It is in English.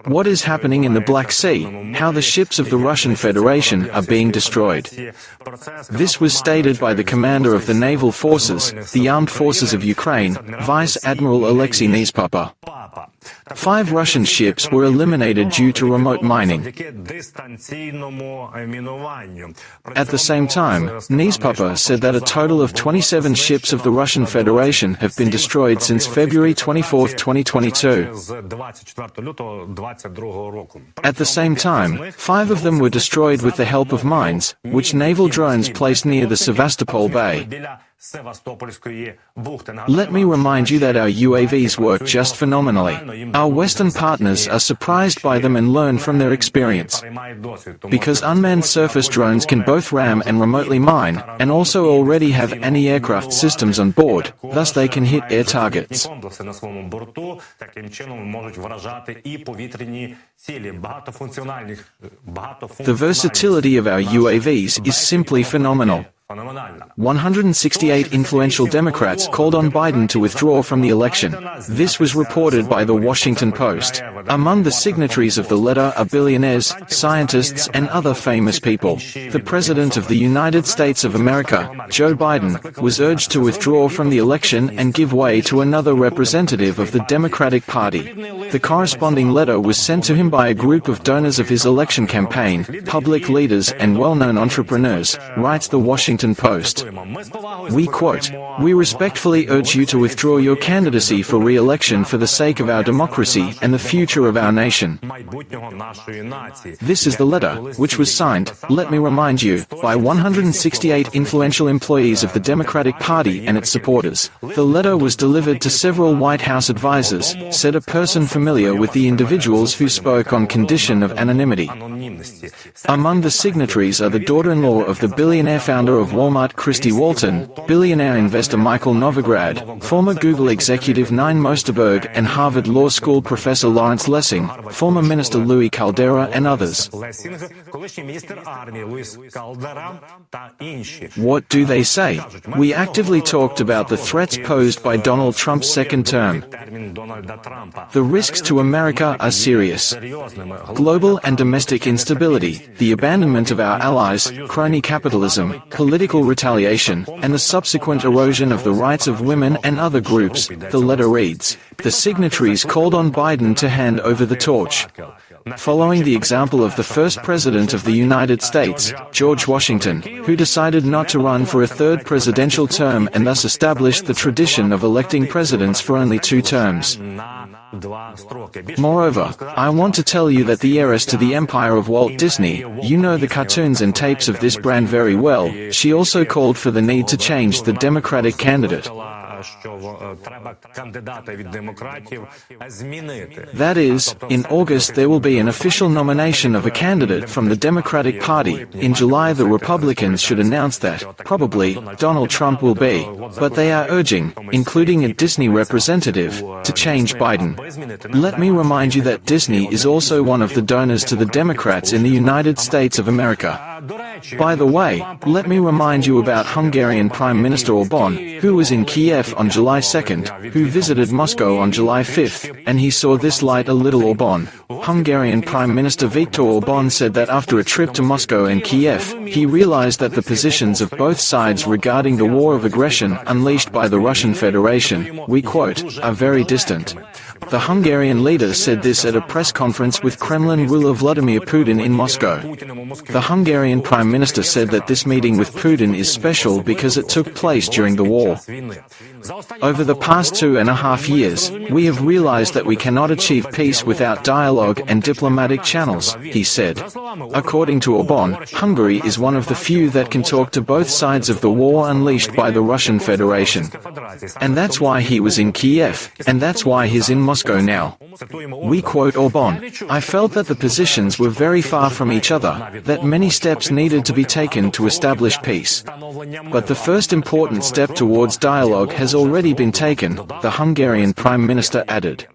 What is happening in the Black Sea, how the ships of the Russian Federation are being destroyed. This was stated by the commander of the naval forces, the armed forces of Ukraine, Vice Admiral Oleksiy Neizhpapa. 5 Russian ships were eliminated due to remote mining. At the same time, Neizhpapa said that a total of 27 ships of the Russian Federation have been destroyed since February 24, 2022. At the same time, 5 of them were destroyed with the help of mines, which naval drones placed near the Sevastopol Bay. Let me remind you that our UAVs work just phenomenally. Our Western partners are surprised by them and learn from their experience. Because unmanned surface drones can both ram and remotely mine, and also already have anti-aircraft systems on board, thus they can hit air targets. The versatility of our UAVs is simply phenomenal. 168 influential Democrats called on Biden to withdraw from the election. This was reported by The Washington Post. Among the signatories of the letter are billionaires, scientists, and other famous people. The President of the United States of America, Joe Biden, was urged to withdraw from the election and give way to another representative of the Democratic Party. The corresponding letter was sent to him by a group of donors of his election campaign, public leaders, and well-known entrepreneurs, writes The Washington Post. We quote, "We respectfully urge you to withdraw your candidacy for re-election for the sake of our democracy and the future of our nation." This is the letter, which was signed, let me remind you, by 168 influential employees of the Democratic Party and its supporters. The letter was delivered to several White House advisors, said a person familiar with the individuals who spoke on condition of anonymity. Among the signatories are the daughter-in-law of the billionaire founder of Walmart Christy Walton, billionaire investor Michael Novograd, former Google executive Nine Mosterberg and Harvard Law School professor Lawrence Lessing, former Minister Louis Caldera and others. What do they say? We actively talked about the threats posed by Donald Trump's second term. The risks to America are serious. Global and domestic instability, the abandonment of our allies, crony capitalism, political retaliation, and the subsequent erosion of the rights of women and other groups, the letter reads. The signatories called on Biden to hand over the torch. Following the example of the first President of the United States, George Washington, who decided not to run for a third presidential term and thus established the tradition of electing presidents for only 2 terms. Moreover, I want to tell you that the heiress to the empire of Walt Disney, you know the cartoons and tapes of this brand very well, she also called for the need to change the Democratic candidate. That is, in August there will be an official nomination of a candidate from the Democratic Party. In July the Republicans should announce that, probably, Donald Trump will be. But they are urging, including a Disney representative, to change Biden. Let me remind you that Disney is also one of the donors to the Democrats in the United States of America. By the way, let me remind you about Hungarian Prime Minister Orban, who was in Kiev on July 2nd, who visited Moscow on July 5th, and he saw this light a little Orban. Hungarian Prime Minister Viktor Orban said that after a trip to Moscow and Kiev, he realized that the positions of both sides regarding the war of aggression unleashed by the Russian Federation, we quote, are very distant. The Hungarian leader said this at a press conference with Kremlin ruler Vladimir Putin in Moscow. The Hungarian Prime Minister said that this meeting with Putin is special because it took place during the war. Over the past 2.5 years, we have realized that we cannot achieve peace without dialogue and diplomatic channels, he said. According to Orban, Hungary is one of the few that can talk to both sides of the war unleashed by the Russian Federation. And that's why he was in Kiev, and that's why he's in Moscow now. We quote Orban, I felt that the positions were very far from each other, that many steps needed to be taken to establish peace. But the first important step towards dialogue has already been taken, the Hungarian Prime Minister added.